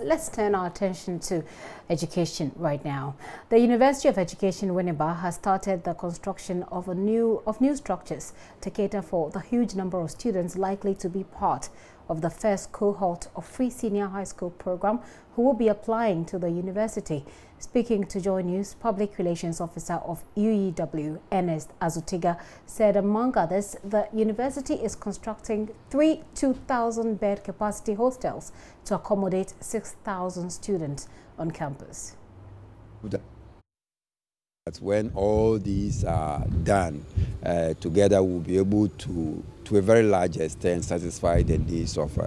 let's turn our attention to education right now. The University of Education Winneba has started the construction of new structures to cater for the huge number of students likely to be part of the first cohort of free senior high school program who will be applying to the university. Speaking to JoyNews, Public Relations Officer of UEW, Ernest Azutiga, said among others, the university is constructing 3 2,000-bed capacity hostels to accommodate 6,000 students on campus. That's when all these are done, together we'll be able to a very large extent, satisfy the needs of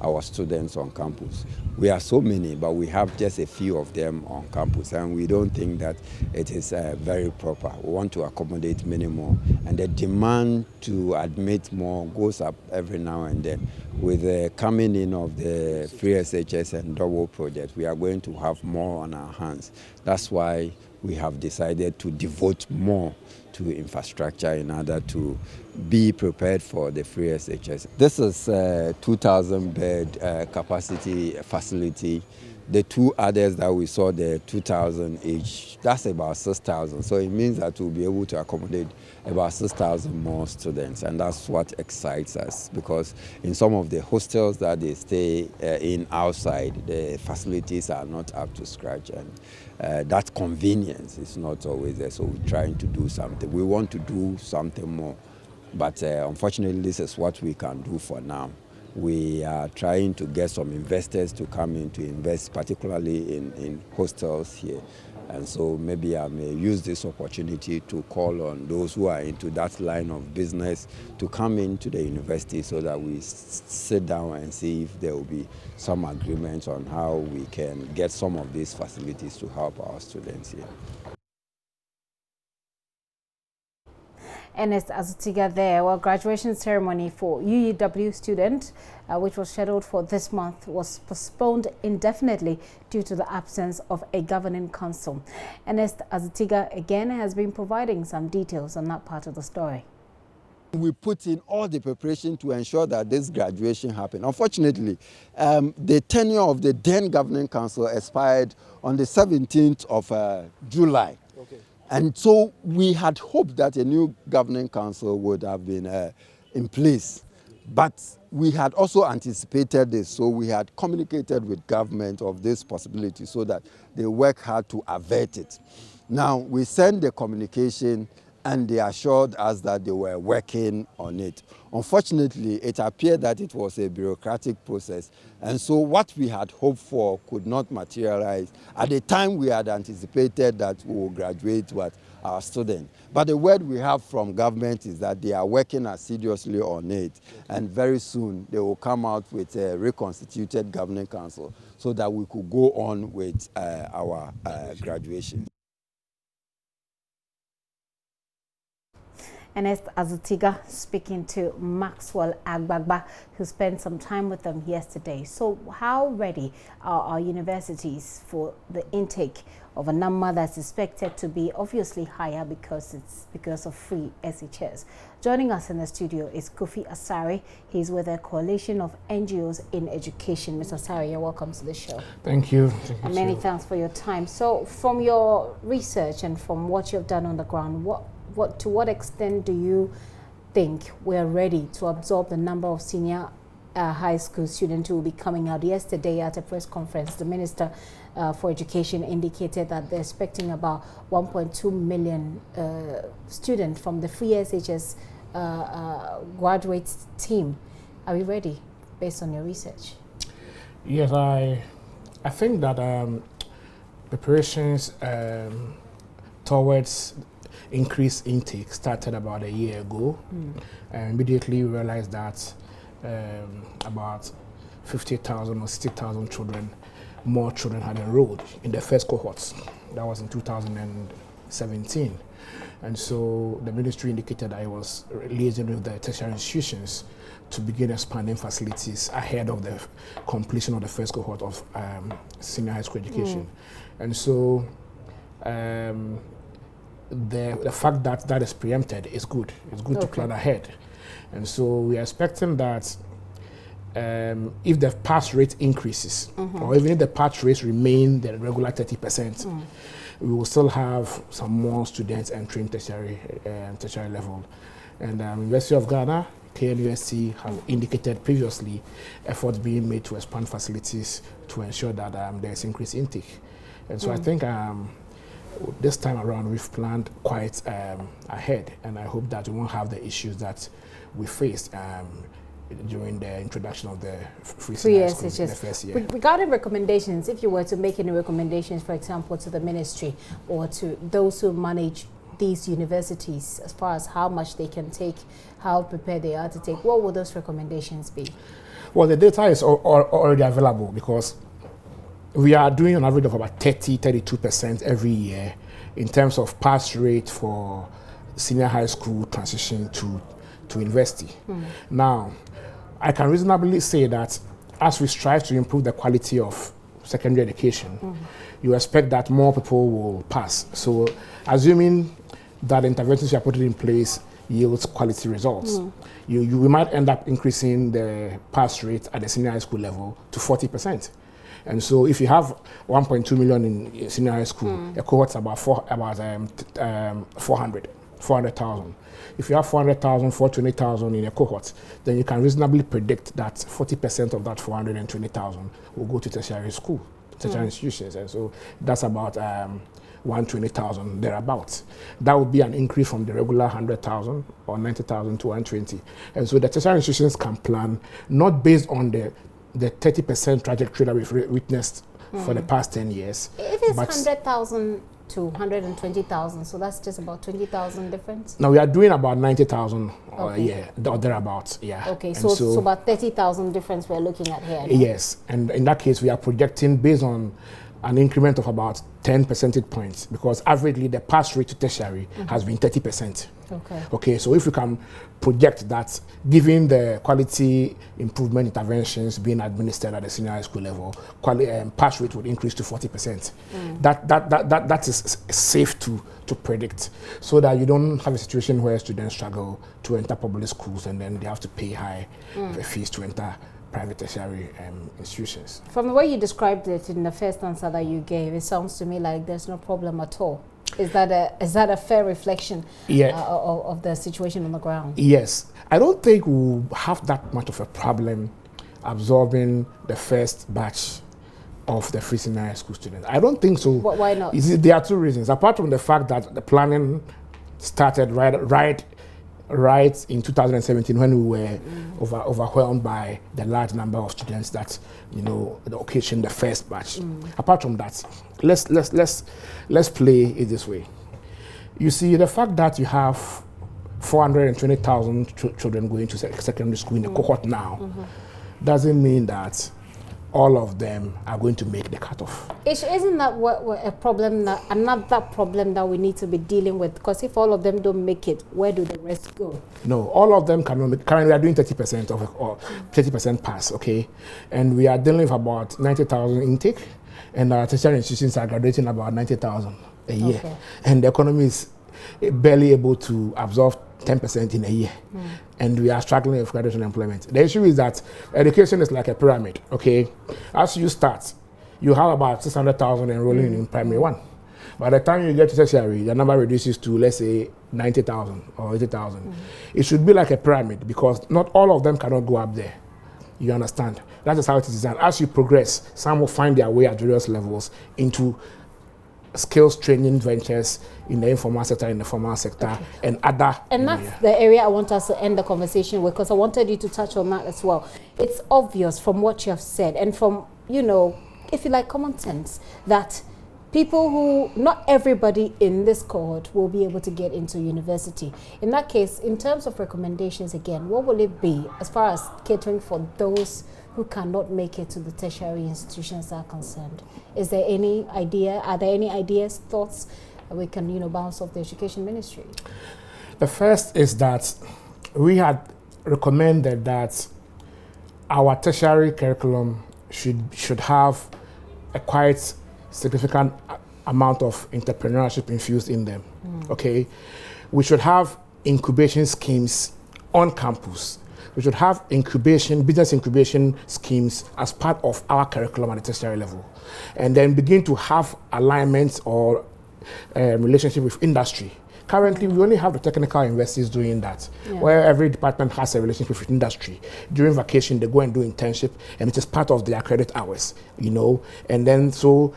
our students on campus. We are so many, but we have just a few of them on campus, and we don't think that it is very proper. We want to accommodate many more, and the demand to admit more goes up every now and then. With the coming in of the free SHS and double project, we are going to have more on our hands. That's why we have decided to devote more to infrastructure in order to be prepared for the free SHS. This is a 2,000-bed capacity facility. The two others that we saw, the 2,000 each, that's about 6,000. So it means that we'll be able to accommodate about 6,000 more students, and that's what excites us, because in some of the hostels that they stay in outside, the facilities are not up to scratch, and that convenience is not always there. So we're trying to do something. We want to do something more, but unfortunately this is what we can do for now. We are trying to get some investors to come in to invest, particularly in hostels here. And so maybe I may use this opportunity to call on those who are into that line of business to come into the university so that we sit down and see if there will be some agreement on how we can get some of these facilities to help our students here. Ernest Azutiga there. Well, graduation ceremony for UEW student, which was scheduled for this month, was postponed indefinitely due to the absence of a governing council. Ernest Azutiga again has been providing some details on that part of the story. We put in all the preparation to ensure that this graduation happened. Unfortunately, the tenure of the then governing council expired on the 17th of July. Okay. And so we had hoped that a new governing council would have been in place. But we had also anticipated this, so we had communicated with government of this possibility so that they work hard to avert it. Now, we sent the communication and they assured us that they were working on it. Unfortunately, it appeared that it was a bureaucratic process, and so what we had hoped for could not materialize. At the time, we had anticipated that we will graduate with our students. But the word we have from government is that they are working assiduously on it, and very soon they will come out with a reconstituted governing council so that we could go on with our graduation. Ernest Azutiga speaking to Maxwell Agbagba, who spent some time with them yesterday. So how ready are our universities for the intake of a number that's expected to be obviously higher because of free SHS? Joining us in the studio is Kofi Asare. He's with a coalition of NGOs in education. Mr. Asare, you're welcome to the show. Thank you. And many thanks for your time. So from your research and from what you've done on the ground, to what extent do you think we're ready to absorb the number of senior high school students who will be coming out? Yesterday at a press conference, the Minister for Education indicated that they're expecting about 1.2 million students from the free SHS graduate team. Are we ready based on your research? Yes, I think that preparations towards increased intake started about a year ago, and immediately realized that about 50,000 or 60,000 more children had enrolled in the first cohorts. That was in 2017. And so the ministry indicated that it was liaising with the tertiary institutions to begin expanding facilities ahead of the completion of the first cohort of senior high school education. And so the fact that that is preempted is good. It's good to plan ahead. And so we are expecting that if the pass rate increases, or even if the pass rate remain the regular 30%, we will still have some more students entering tertiary level. And University of Ghana, KNUST have indicated previously efforts being made to expand facilities to ensure that there's increased intake. And so I think this time around we've planned quite ahead, and I hope that we won't have the issues that we faced during the introduction of the free SHS in the first year. Regarding recommendations, if you were to make any recommendations, for example, to the ministry or to those who manage these universities as far as how much they can take, how prepared they are to take, what would those recommendations be? Well, the data is already available because we are doing an average of about 32% every year in terms of pass rate for senior high school transition to university. Now, I can reasonably say that as we strive to improve the quality of secondary education, you expect that more people will pass. So, assuming that the interventions you are putting in place yields quality results, we might end up increasing the pass rate at the senior high school level to 40%. And so, if you have 1.2 million in senior high school, a cohort's about 400,000. If you have 400,000, 420,000 in a cohort, then you can reasonably predict that 40% of that 420,000 will go to tertiary school, tertiary institutions. And so that's about 120,000 thereabouts. That would be an increase from the regular 100,000 or 90,000 to 120. And so the tertiary institutions can plan not based on the 30% trajectory that we've witnessed for the past 10 years. If it's 100,000 to 120,000, so that's just about 20,000 difference? Now we are doing about 90,000 a year, or thereabouts, yeah. Okay, so about 30,000 difference we're looking at here. No? Yes, and in that case we are projecting based on an increment of about 10 percentage points, because averagely the pass rate to tertiary has been 30%. Okay, so if we can project that, given the quality improvement interventions being administered at the senior high school level, pass rate would increase to 40%. That is safe to predict, so that you don't have a situation where students struggle to enter public schools and then they have to pay high fees to enter private tertiary institutions. From the way you described it in the first answer that you gave, it sounds to me like there's no problem at all. Is that a fair reflection of the situation on the ground? Yes. I don't think we'll have that much of a problem absorbing the first batch of the free senior high school students. I don't think so. Why not? There are two reasons. Apart from the fact that the planning started right in 2017, when we were overwhelmed by the large number of students that occasioned the first batch. Apart from that, let's play it this way. You see, the fact that you have 420,000 children going to secondary school in the cohort now doesn't mean that all of them are going to make the cutoff. Isn't that a problem, another problem that we need to be dealing with? Because if all of them don't make it, where do the rest go? No, all of them cannot make. Currently, we are doing 30% or 30% pass, okay? And we are dealing with about 90,000 intake, and our tertiary institutions are graduating about 90,000 a year. Okay. And the economy is barely able to absorb 10% in a year. And we are struggling with graduation employment. The issue is that education is like a pyramid, okay? As you start, you have about 600,000 enrolling in primary one. By the time you get to tertiary, the number reduces to, let's say, 90,000 or 80,000. It should be like a pyramid, because not all of them cannot go up there. You understand? That is how it is designed. As you progress, some will find their way at various levels into skills training ventures in the informal sector, in the formal sector, and other. And that's the area I want us to end the conversation with, because I wanted you to touch on that as well. It's obvious from what you have said and from, if you like, common sense, that people not everybody in this cohort will be able to get into university. In that case, in terms of recommendations, again, what will it be as far as catering for those who cannot make it to the tertiary institutions are concerned? Is there any idea? Are there any ideas, thoughts we can, bounce off the education ministry? The first is that we had recommended that our tertiary curriculum should have a quite significant amount of entrepreneurship infused in them. Okay, we should have incubation schemes on campus, we should have business incubation schemes as part of our curriculum at the tertiary level, and then begin to have alignments or relationship with industry. Currently, we only have the technical universities doing that, where every department has a relationship with industry. During vacation, they go and do internship, and it is part of their credit hours, you know. And then so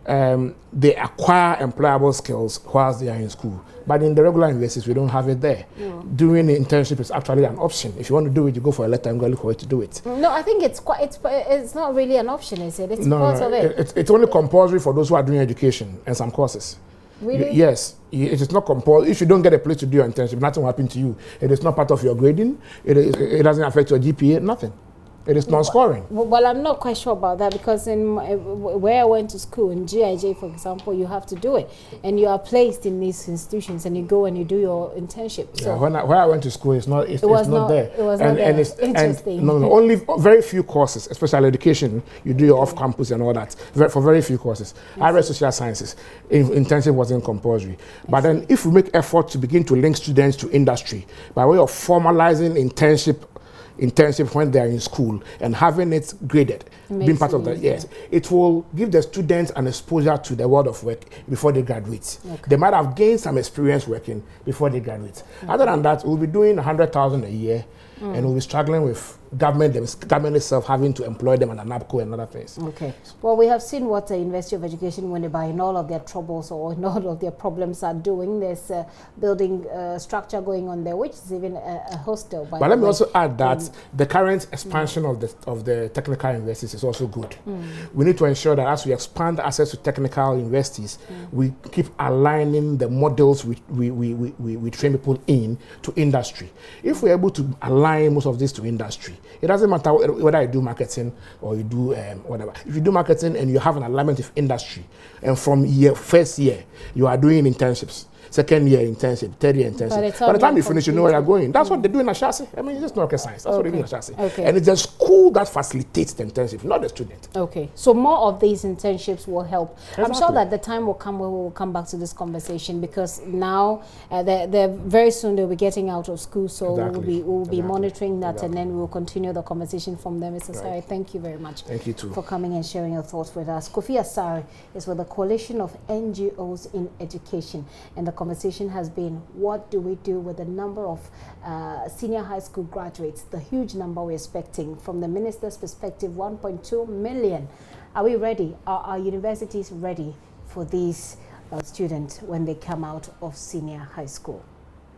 they acquire employable skills whilst they are in school. But in the regular universities, we don't have it there. Doing the internship is actually an option. If you want to do it, you go for a letter and go look for it to do it. No, I think it's not really an option, is it? It's part of it. It's only compulsory for those who are doing education and some courses. Really? Yes, it is not compulsory. If you don't get a place to do your internship, nothing will happen to you. It is not part of your grading. It doesn't affect your GPA, nothing. It is non-scoring. Well, I'm not quite sure about that, because in where I went to school, in GIJ, for example, you have to do it. And you are placed in these institutions, and you go and you do your internship. So where I went to school, it's not there. It was not there. Interesting. Only very few courses, especially education, you do your off-campus and all that, for very few courses. I read social sciences. Internship wasn't compulsory. But then if we make effort to begin to link students to industry by way of formalizing internship when they are in school and having it graded, being part of that, yes, it will give the students an exposure to the world of work before they graduate. They might have gained some experience working before they graduate. Other than that, we'll be doing 100,000 a year, and we'll be struggling with government itself having to employ them under NABCO and other things. Okay. Well, we have seen what the University of Education, Winneba, in all of their troubles or in all of their problems, are doing. There's a building structure going on there, which is even a hostel. But let me also add that the current expansion of the technical universities is also good. We need to ensure that as we expand access to technical universities, we keep aligning the models we train people in to industry. If we're able to align most of this to industry, it doesn't matter whether you do marketing or you do whatever. If you do marketing and you have an alignment with industry, and from first year you are doing internships, second year internship, third year internship. By the time you finish, you know where you're going. That's what they do in SHS. I mean, it's just not rocket science. That's what they do in SHS. And it's the school that facilitates the internship, not the student. Okay. So more of these internships will help. Exactly. I'm sure that the time will come where we will come back to this conversation, because now they're very soon they'll be getting out of school. So we'll be monitoring that, and then we will continue the conversation from there. Mr. Sari, thank you very much. Thank you too. For coming and sharing your thoughts with us. Kofi Asare is with the Coalition of NGOs in Education, and the conversation has been, what do we do with the number of senior high school graduates, the huge number we're expecting? From the minister's perspective, 1.2 million. Are we ready? Are our universities ready for these students when they come out of senior high school?